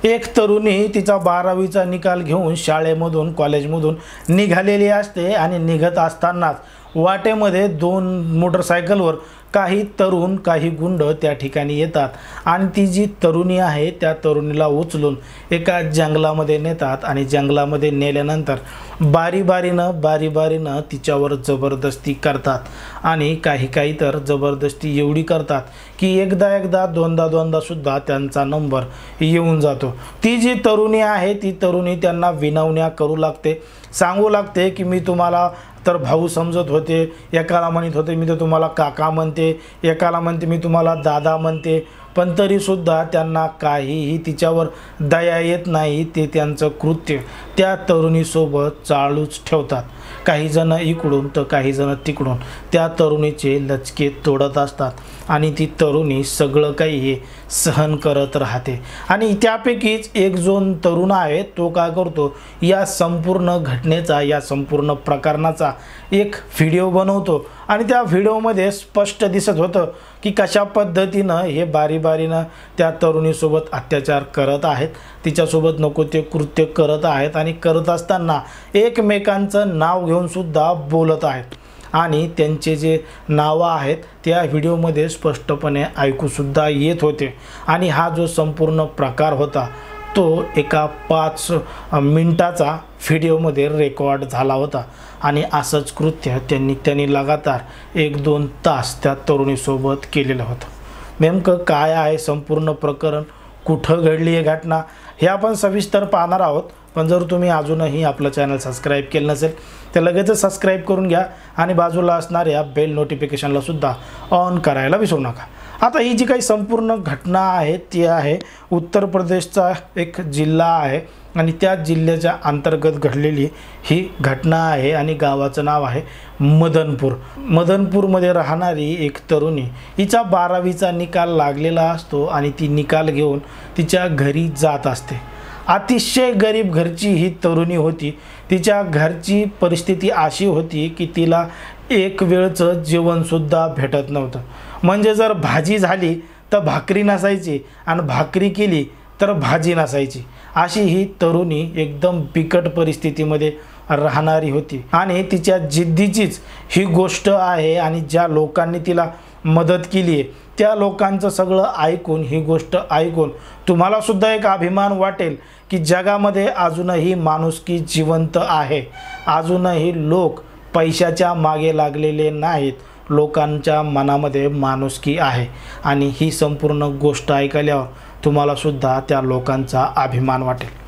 एक तरुणी तिचा 12वीचा निकाल घेऊन शाळेमधून कॉलेजमधून निघालेली असते आणि निघत असतानाच वाटेमध्ये 2 मोटरसायकलवर काही तरुण काही गुंड त्या ठिकाणी येतात आणि ती जी तरुणी आहे त्या तरुणीला उचलून एका जंगलामध्ये नेतात आणि जंगलामध्ये नेल्यानंतर बारीबारीनं तिच्यावर जबरदस्ती करतात आणि काही तर जबरदस्ती एवढी करतात की एकदा दोनदा सुद्धा त्यांचा नंबर येऊन जातो। ती जी तरुणी आहे ती तरुणी त्यांना विनवण्या करू लागते, सांगू लागते की मी तुम्हाला तर भाऊ समजत होते, एकाला म्हणत होते मी तर तुम्हाला काका म्हणते, एकाला म्हणते मी तुम्हाला दादा म्हणते, पण तरीसुद्धा त्यांना काहीही तिच्यावर दया येत नाही। ते त्यांचं कृत्य त्या तरुणीसोबत चालूच ठेवतात। काही जण इकडून तर काही जण तिकडून त्या तरुणीचे लचके तोडत असतात आणि ती तरुणी सगळं काही हे सहन करत राहते। आणि त्यापैकीच एक जोन तरुण आहे तो काय करतो, या संपूर्ण घटनेचा या संपूर्ण प्रकरणाचा एक व्हिडिओ बनवतो आणि त्या व्हिडिओमध्ये स्पष्ट दिसत होतं की कशा पद्धतीनं हे बारीनं त्या तरुणीसोबत अत्याचार करत आहेत, तिच्यासोबत नको ते कृत्य करत आहेत आणि करत असताना एकमेकांचं नाव घेऊन सुद्धा बोलत आहेत आणि त्यांचे जे नावं आहेत त्या व्हिडिओमध्ये स्पष्टपणे ऐकूसुद्धा येत होते। आणि हा जो संपूर्ण प्रकार होता तो एका 5 मिनिटाचा व्हिडिओमध्ये रेकॉर्ड झाला होता आणि असंच कृत्य त्यांनी लगातार 1-2 तास त्या तरुणीसोबत केलेलं होतं। नेमकं काय आहे संपूर्ण प्रकरण, कुठं घडली ही घटना हे आपण सविस्तर पाहणार आहोत। पण जर तुम्ही अजूनही आपलं चॅनल सबस्क्राईब केलं नसेल तर लगेचच सबस्क्राईब करून घ्या आणि बाजूला असणाऱ्या बेल नोटिफिकेशनला सुद्धा ऑन करायला विसरू नका। आता ही जी काही संपूर्ण घटना आहे ती आहे उत्तर प्रदेशचा एक जिल्हा आहे आणि त्या जिल्ह्याच्या अंतर्गत घडलेली ही घटना आहे आणि गावाचं नाव आहे मदनपूर। मदनपूरमध्ये राहणारी एक तरुणी, हिचा 12वीचा निकाल लागलेला असतो आणि ती निकाल घेऊन तिच्या घरी जात असते। अतिशय गरीब घरची ही तरुणी होती। तिच्या घरची परिस्थिती अशी होती की तिला एक वेळचं जेवणसुद्धा भेटत नव्हतं। म्हणजे जर भाजी झाली तर भाकरी नसायची आणि भाकरी केली तर भाजी नसायची। अशी ही तरुणी एकदम बिकट परिस्थितीमध्ये राहणारी होती आणि तिच्या जिद्दीचीच ही गोष्ट आहे आणि ज्या लोकांनी तिला मदत केली आहे त्या लोकांचं सगळं ऐकून, ही गोष्ट ऐकून तुम्हाला सुद्धा एक अभिमान वाटेल की जगामध्ये अजूनही माणुसकी जिवंत आहे। अजूनही लोक पैशाच्या मागे लागलेले नाहीत, लोकांच्या मनामध्ये माणुसकी आहे आणि ही संपूर्ण गोष्ट ऐकल्यावर तुम्हाला सुद्धा त्या लोकांचा अभिमान वाटेल।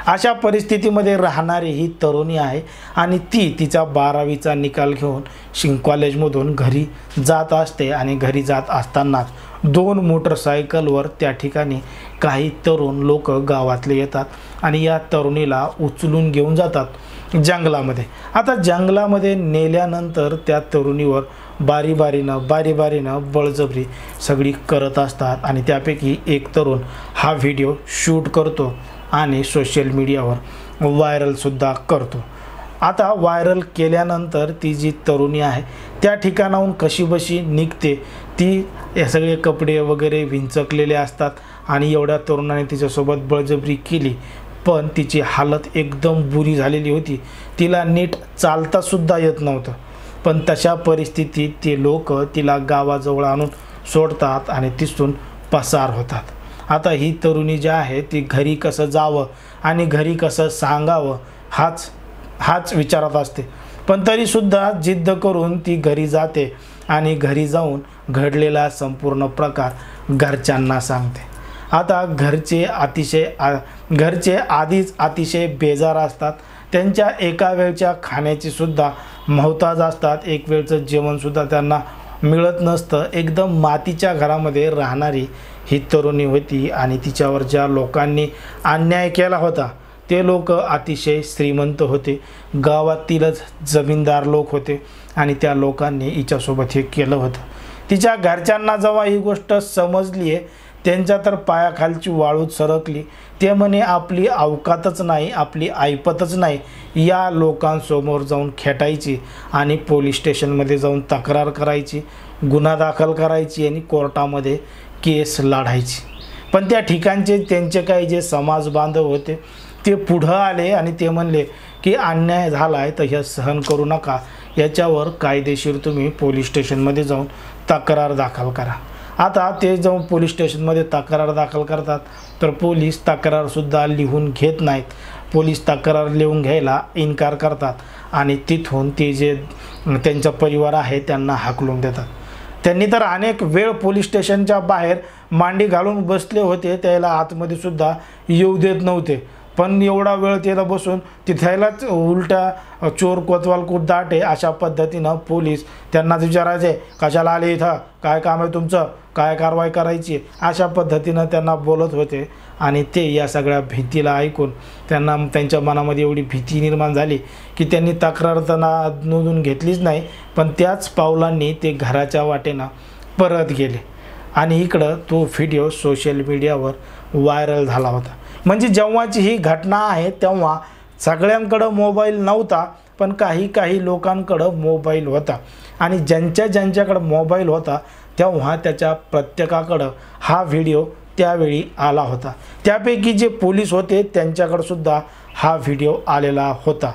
अशा परिस्थितीमध्ये राहणारी ही तरुणी आहे आणि ती तिचा 12वीचा निकाल घेऊन कॉलेजमधून घरी जात असते आणि घरी जात असतानाच 2 मोटरसायकलवर त्या ठिकाणी काही तरुण लोक गावातले येतात आणि या तरुणीला उचलून घेऊन जातात जंगलामध्ये। आता जंगलामध्ये नेल्यानंतर त्या तरुणीवर बारीबारीनं बळजबरी सगळी करत असतात आणि त्यापैकी एक तरुण हा व्हिडिओ शूट करतो आणि सोशल मीडियावर व्हायरलसुद्धा करतो। आता व्हायरल केल्यानंतर ती जी तरुणी आहे त्या ठिकाणाहून कशीबशी निघते। ती हे सगळे कपडे वगैरे विंचकलेले असतात आणि एवढ्या तरुणाने तिच्यासोबत बळजबरी केली पण तिची हालत एकदम बुरी झालेली होती। तिला नीट चालतासुद्धा येत नव्हतं। पण तशा परिस्थितीत ते लोक तिला गावाजवळ आणून सोडतात आणि तिथून पसार होतात। आता ही तरुणी जी आहे ती घरी कसं जावं आणि घरी कसं सांगावं हाच विचारात असते, पण तरीसुद्धा जिद्द करून ती घरी जाते आणि घरी जाऊन घडलेला संपूर्ण प्रकार घरच्यांना सांगते। आता घरचे आधीच अतिशय बेजार असतात, त्यांच्या एका वेळच्या खाण्याची सुद्धा मोहताज असतात, एक वेळचं जेवणसुद्धा त्यांना मिळत नसतं। एकदम मातीच्या घरामध्ये राहणारी ही तरुणी होती आणि तिच्यावर ज्या लोकांनी अन्याय केला होता ते लोक अतिशय श्रीमंत होते, गावातीलच जमीनदार लोक होते आणि त्या लोकांनी हिच्यासोबत हे केलं होतं। तिच्या घरच्यांना जेव्हा ही गोष्ट समजली आहे त्यांच्या तर पायाखालची वाळूच सरकली। ते म्हणे आपली अवकातच नाही, आपली ऐपतच नाही या लोकांसमोर जाऊन खेटायची आणि पोलीस स्टेशनमध्ये जाऊन तक्रार करायची, गुन्हा दाखल करायची आणि कोर्टामध्ये केस लढायची। पण त्या ठिकाणचे त्यांचे काही जे समाज बांधव होते ते पुढं आले आणि ते म्हणले की अन्याय झाला आहे तर हे सहन करू नका, याच्यावर कायदेशीर तुम्ही पोलीस स्टेशनमध्ये जाऊन तक्रार दाखल करा. आता ते जाऊन पोलीस स्टेशनमध्ये तक्रार दाखल करतात तर पोलीस तक्रारसुद्धा लिहून घेत नाहीत. पोलीस तक्रार लिहून घ्यायला इन्कार करतात आणि तिथून ते जे त्यांचा परिवार आहे त्यांना हाकलून देतात. त्यांनी तर अनेक वेळ पोलीस स्टेशनच्या बाहेर मांडी घालून बसले होते, त्याला आतमध्ये सुद्धा येऊ देत नव्हते. पण एवढा वेळ त्याला बसून तिथेलाच उलटा चोर कोतवाल खूप दाट आहे अशा पद्धतीनं पोलीस त्यांना विचारायचे, कशाला आले इथं, काय काम आहे तुमचं, काय कारवाई करायची, अशा पद्धतीनं त्यांना बोलत होते. आणि ते या सगळ्या भीतीला ऐकून त्यांना त्यांच्या मनामध्ये एवढी भीती निर्माण झाली की त्यांनी तक्रार त्यांना नोंदवून घेतलीच नाही, पण त्याच पावलांनी ते घराच्या वाटेनं परत गेले. आणि इकडं तो व्हिडिओ सोशल मीडियावर व्हायरल झाला होता. म्हणजे जेव्हाची ही घटना आहे तेव्हा सगळ्यांकडं मोबाईल नव्हता, पण काही लोकांकडं मोबाईल होता. आणि ज्यांच्याकडं मोबाईल होता तेव्हा त्याच्या प्रत्येकाकडं हा व्हिडिओ त्यावेळी आला होता. त्यापैकी जे पोलीस होते त्यांच्याकडंसुद्धा हा व्हिडिओ आलेला होता.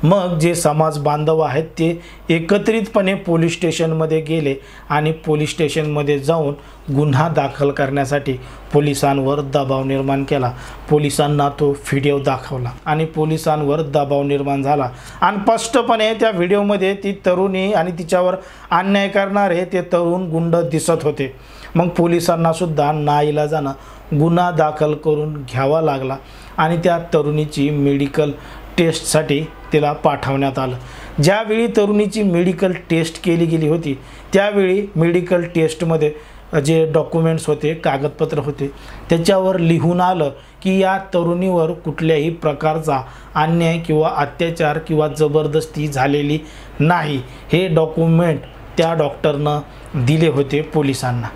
मग जे समाज बांधव आहेत ते एकत्रितपणे पोलीस स्टेशनमध्ये गेले आणि पोलीस स्टेशनमध्ये जाऊन गुन्हा दाखल करण्यासाठी पोलिसांवर दबाव निर्माण केला. पोलिसांना तो व्हिडिओ दाखवला आणि पोलिसांवर दबाव निर्माण झाला. आणि स्पष्टपणे त्या व्हिडिओमध्ये ती तरुणी आणि तिच्यावर अन्याय करणारे ते तरुण गुंड दिसत होते. मग पोलिसांनासुद्धा नाईलाजानं गुन्हा दाखल करून घ्यावा लागला आणि त्या तरुणीची मेडिकल टेस्टसाठी तिला पाठवण्यात आलं. ज्यावेळी तरुणीची मेडिकल टेस्ट केली गेली होती त्यावेळी मेडिकल टेस्टमध्ये जे डॉक्युमेंट्स होते, कागदपत्र होते, त्याच्यावर लिहून आलं की या तरुणीवर कुठल्याही प्रकारचा अन्याय किंवा अत्याचार किंवा जबरदस्ती झालेली नाही. हे डॉक्युमेंट त्या डॉक्टरनं दिले होते पोलिसांना.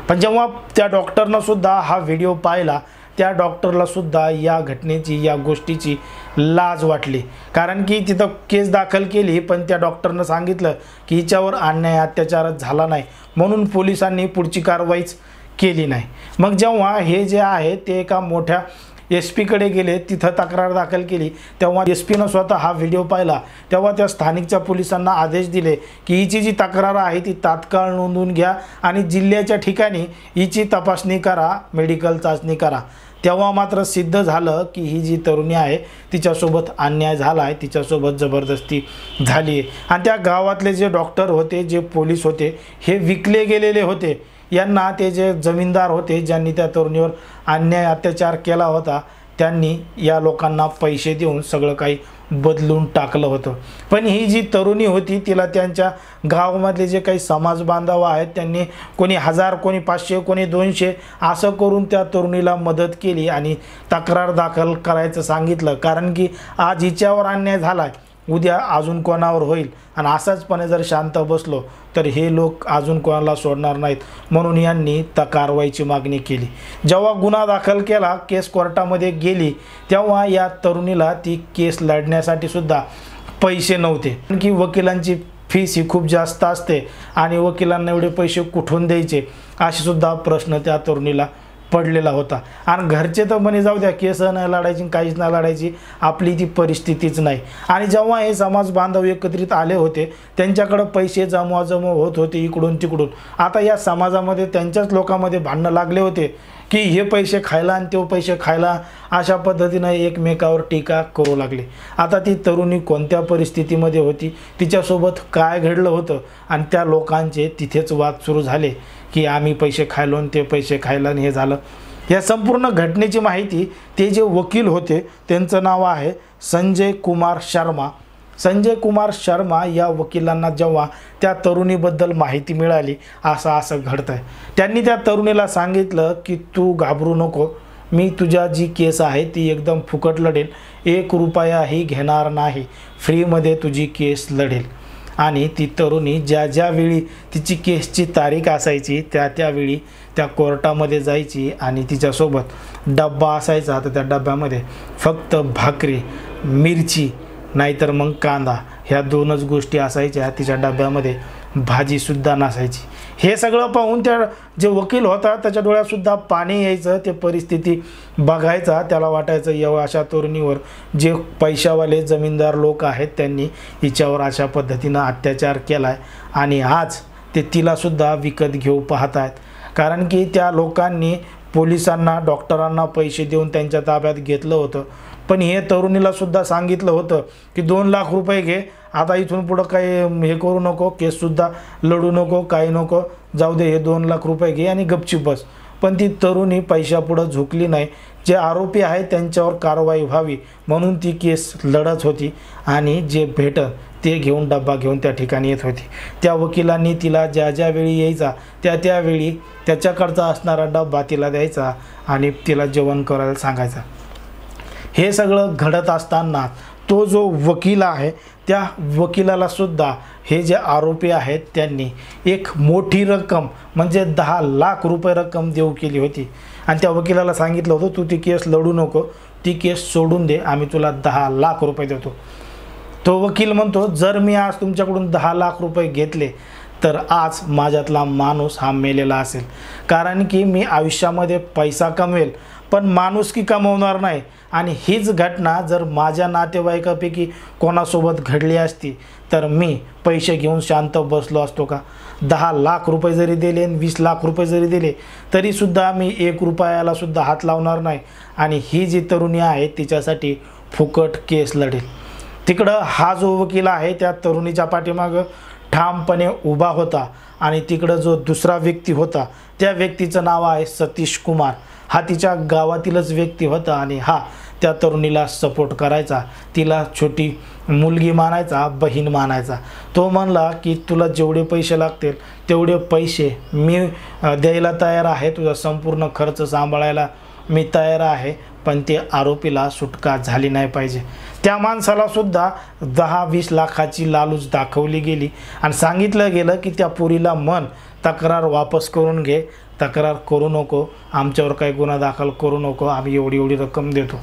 पण जेव्हा त्या डॉक्टरनं हा व्हिडिओ पाहिला त्या डॉक्टरलासुद्धा या घटनेची, या गोष्टीची लाज वाटली. कारण की तिथं केस दाखल केली पण त्या डॉक्टरनं सांगितलं की हिच्यावर अन्याय अत्याचारच झाला नाही, म्हणून पोलिसांनी पुढची कारवाईच केली नाही. मग जेव्हा हे जे आहे ते एका मोठ्या SP-कडे गेले, तिथं तक्रार दाखल केली, तेव्हा SP-नं स्वतः हा व्हिडिओ पाहिला. तेव्हा त्या स्थानिकच्या पोलिसांना आदेश दिले की हिची जी तक्रार आहे ती तात्काळ नोंदवून घ्या आणि जिल्ह्याच्या ठिकाणी हिची तपासणी करा, मेडिकल चाचणी करा. तेव्हा मात्र सिद्ध झालं की ही जी तरुणी आहे तिच्यासोबत अन्याय झाला आहे, तिच्यासोबत जबरदस्ती झाली आहे. आणि त्या गावातले जे डॉक्टर होते, जे पोलीस होते, हे विकले गेलेले होते. यांना ते जे जमीनदार होते ज्यांनी त्या तरुणीवर अन्याय अत्याचार केला होता त्यांनी या लोकांना पैसे देऊन सगळं काही बदलून टाकलं होतं. पण ही जी तरुणी होती तिला त्यांच्या गावामधले जे काही समाज बांधव आहेत त्यांनी कोणी 1000, कोणी 500, कोणी 200 असं करून त्या तरुणीला मदत केली आणि तक्रार दाखल करायचं सांगितलं. कारण की आज हिच्यावर अन्याय झाला आहे, उद्या अजून कोणावर होईल आणि असाचपणे जर शांत बसलो तर हे लोक अजून कोणाला सोडणार नाहीत, म्हणून यांनी कारवाईची मागणी केली. जेव्हा गुन्हा दाखल केला, केस कोर्टामध्ये गेली, तेव्हा या तरुणीला ती केस लढण्यासाठी सुद्धा पैसे नव्हते. कारण की वकिलांची फीस ही खूप जास्त असते आणि वकिलांना एवढे पैसे कुठून द्यायचे असे सुद्धा प्रश्न त्या तरुणीला पडलेला होता. आणि घरचे तर म्हणे जाऊ द्या, केस नाही लढायची, काहीच नाही लढायची, आपली ती परिस्थितीच नाही. आणि जेव्हा हे समाज बांधव एकत्रित आले होते त्यांच्याकडं पैसे जमवा होत होते इकडून तिकडून. आता या समाजामध्ये त्यांच्याच लोकांमध्ये भांडणं लागले होते की हे पैसे खायला आणि ते पैसे खायला, अशा पद्धतीनं एकमेकावर टीका करू लागले. आता ती तरुणी कोणत्या परिस्थितीमध्ये होती, तिच्यासोबत काय घडलं होतं आणि त्या लोकांचे तिथेच वाद सुरू झाले की आम्ही पैसे खायलो आणि ते पैसे खायला आणि हे झालं. या संपूर्ण घटनेची माहिती ते जे वकील होते त्यांचं नाव आहे संजय कुमार शर्मा. संजय कुमार शर्मा या वकिलांना जेव्हा त्या तरुणीबद्दल माहिती मिळाली असं घडतं आहे, त्यांनी त्या तरुणीला सांगितलं की तू घाबरू नको, मी तुझ्या जी केस आहे ती एकदम फुकट लढेल, 1 रुपयाही घेणार नाही, फ्रीमध्ये तुझी केस लढेल. आणि ती तरुणी ज्या वेळी तिची केसची तारीख असायची त्यावेळी त्या कोर्टामध्ये जायची आणि तिच्यासोबत डब्बा असायचा, तर त्या डब्यामध्ये फक्त भाकरी, मिरची नाहीतर मग कांदा, ह्या 2च गोष्टी असायच्या. तिच्या डब्यामध्ये भाजीसुद्धा नसायची. हे सगळं पाहून त्या जे वकील होता त्याच्या डोळ्यातसुद्धा पाणी यायचं, ते परिस्थिती बघायचा. त्याला वाटायचं एवढ्या अशा तरुणीवर जे पैशावाले जमीनदार लोक आहेत त्यांनी हिच्यावर अशा पद्धतीनं अत्याचार केला आहे आणि आज ते तिलासुद्धा विकत घेऊ पाहत आहेत. कारण की त्या लोकांनी पोलिसांना डॉक्टरांना पैसे देऊन त्यांच्या ताब्यात घेतलं होतं, पण हे तरुणीलासुद्धा सांगितलं होतं की 2 लाख रुपये घे, आता इथून पुढं काही हे करू नको, केससुद्धा लढू नको, काही नको, जाऊ दे, हे 2 लाख रुपये घे आणि गपचूप बस. पण ती तरुणी पैशापुढं झुकली नाही. जे आरोपी आहेत त्यांच्यावर कारवाई व्हावी म्हणून ती केस लढत होती आणि जे भेटल ते घेऊन डब्बा घेऊन त्या ठिकाणी येत होती. त्या वकिलांनी तिला ज्या ज्या वेळी यायचा त्यावेळी त्याच्याकडचा असणारा डब्बा तिला द्यायचा आणि तिला जेवण करायला सांगायचा. हे सगळं घडत असताना तो जो वकील आहे त्या वकिलालासुद्धा हे जे आरोपी आहेत त्यांनी एक मोठी रक्कम म्हणजे 10 लाख रुपये रक्कम देऊ केली होती आणि त्या वकिलाला सांगितलं होतं तू ती केस लढू नको, ती केस सोडून दे, आम्ही तुला 10 लाख रुपये देतो. तो वकील म्हणतो जर मी आज तुमच्याकडून 10 लाख रुपये घेतले तर आज माझ्यातला माणूस हा मेलेला असेल, कारण की मी आयुष्यामध्ये पैसा कमवेल पण माणुसकी कमवणार नाही. आणि हीच घटना जर माझ्या नातेवाईकापैकी कोणासोबत घडली असती तर मी पैसे घेऊन शांत बसलो असतो का? 10 लाख रुपये जरी दिले आणि 20 लाख रुपये जरी दिले तरीसुद्धा मी 1 रुपयालासुद्धा हात लावणार नाही आणि ही जी तरुणी आहे तिच्यासाठी फुकट केस लढेल. तिकडं हा जो वकील आहे त्या तरुणीच्या पाठीमागं ठामपणे उभा होता आणि तिकडं जो दुसरा व्यक्ती होता त्या व्यक्तीचं नाव आहे सतीश कुमार. हा तिच्या गावातीलच व्यक्ती होता आणि हा त्या तरुणीला सपोर्ट करायचा, तिला छोटी मुलगी मानायचा, बहीण मानायचा. तो म्हणला की तुला जेवढे पैसे लागतील तेवढे पैसे मी द्यायला तयार आहे, तुझा संपूर्ण खर्च सांभाळायला मी तयार आहे, पण ते आरोपीला सुटका झाली नाही पाहिजे. त्या माणसालासुद्धा 10-20 लाखाची लालूच दाखवली गेली आणि सांगितलं गेलं की त्या पोरीला म्हण तक्रार वापस करून घे, तक्रार करू नको, आमच्यावर काही गुन्हा दाखल करू नको, आम्ही एवढी रक्कम देतो.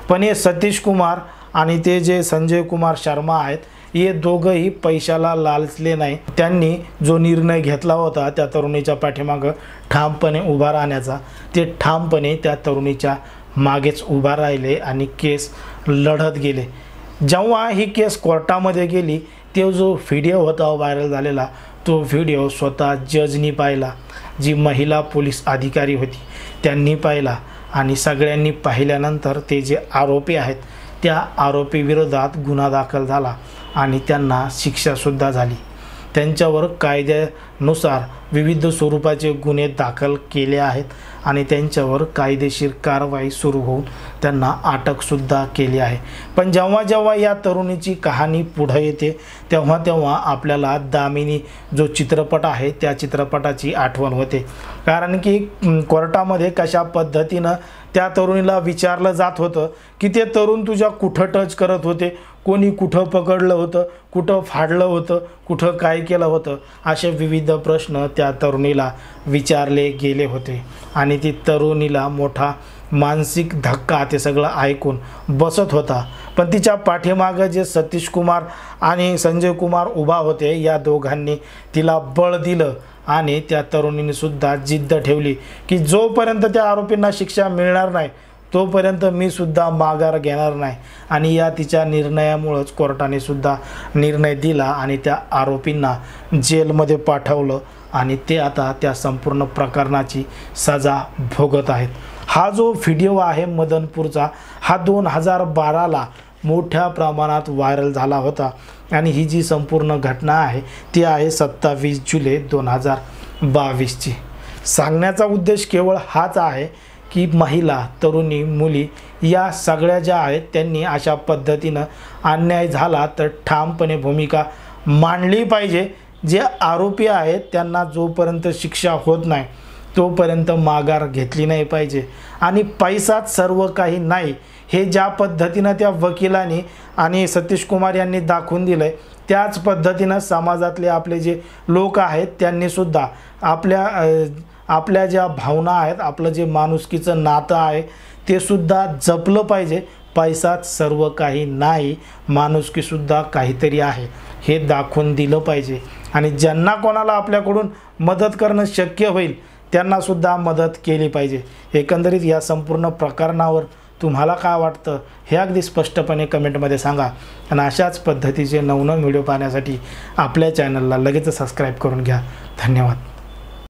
पण हे सतीश कुमार आणि ते जे संजय कुमार शर्मा आहेत हे दोघंही पैशाला लालचले नाही. त्यांनी जो निर्णय घेतला होता त्या तरुणीच्या पाठीमागं ठामपणे उभा राहण्याचा, ते ठामपणे त्या तरुणीच्या मागेच उभा राहिले आणि केस लढत गेले. जेव्हा ही केस कोर्टामध्ये गेली तो जो व्हिडिओ होता व्हायरल झालेला तो व्हिडिओ स्वतः जजनी पाहिला, जी महिला पोलीस अधिकारी होती त्यांनी पाहिला आणि सगळ्यांनी पाहिल्यानंतर ते जे आरोपी आहेत त्या आरोपी विरोधात गुन्हा दाखल झाला आणि त्यांना शिक्षासुद्धा झाली. त्यांच्यावर कायद्यानुसार विविध स्वरूपाचे गुन्हे दाखल केले आहेत आणि त्यांच्यावर कायदेशीर कारवाई सुरू होऊन त्यांना अटकसुद्धा केली आहे. पण जेव्हा या तरुणीची कहाणी पुढे येते तेव्हा आपल्याला दामिनी जो चित्रपट आहे त्या चित्रपटाची आठवण होते. कारण की कोर्टामध्ये कशा पद्धतीनं त्या तरुणीला विचारलं जात होतं की ते तरुण तुझ्या कुठं टच करत होते, कोणी कुठं पकडलं होतं, कुठं फाडलं होतं, कुठं काय केलं होतं, असे विविध प्रश्न त्या तरुणीला विचारले गेले होते आणि ती तरुणीला मोठा मानसिक धक्का ते सगळं ऐकून बसत होता. पण तिच्या पाठीमागं जे सतीश कुमार आणि संजय कुमार उभा होते या दोघांनी तिला बळ दिलं आणि त्या तरुणीने सुद्धा जिद्द ठेवली की जोपर्यंत त्या आरोपींना शिक्षा मिळणार नाही तोपर्यंत मी सुद्धा माघार घेणार नाही. आणि या तिच्या निर्णयामुळेच कोर्टाने सुद्धा निर्णय दिला आणि त्या आरोपींना जेलमध्ये पाठवलं आणि ते आता त्या संपूर्ण प्रकरणाची सजा भोगत आहेत. हा जो व्हिडिओ आहे मदनपूरचा हा 2012ला मोठ्या प्रमाणात व्हायरल झाला होता आणि ही जी संपूर्ण घटना आहे ती आहे 27 जुलै 2022ची. सांगण्याचा उद्देश केवळ हाच आहे की महिला, तरुणी, मुली या सगळ्या ज्या आहेत त्यांनी अशा पद्धतीनं अन्याय झाला तर ठामपणे भूमिका मांडली पाहिजे. जे आरोपी आहेत त्यांना जोपर्यंत शिक्षा होत नाही तोपर्यंत माघार घेतली नाही पाहिजे. आणि पैसाच सर्व काही नाही हे ज्या पद्धतीनं त्या वकिलांनी आणि सतीश कुमार यांनी दाखवून दिलं आहे त्याच पद्धतीनं समाजातले आपले जे लोक आहेत त्यांनीसुद्धा आपल्या ज्या भावना आहेत, आपलं जे माणुसकीचं नातं आहे ते सुद्धा जपलं पाहिजे. पैसाच सर्व काही नाही, माणुसकीसुद्धा काहीतरी आहे हे दाखवून दिलं पाहिजे. आणि ज्यांना कोणाला आपल्याकडून मदत करणं शक्य होईल त्यांनासुद्धा मदत केली पाहिजे। एकंदरीत या संपूर्ण प्रकरणावर तुम्हाला काय वाटतं हे अगदी स्पष्टपणे कमेंटमध्ये सांगा आणि अशाच पद्धतीचे नवनवीन व्हिडिओ पाहण्यासाठी आपल्या चॅनलला लगेच सबस्क्राईब करून घ्या। धन्यवाद।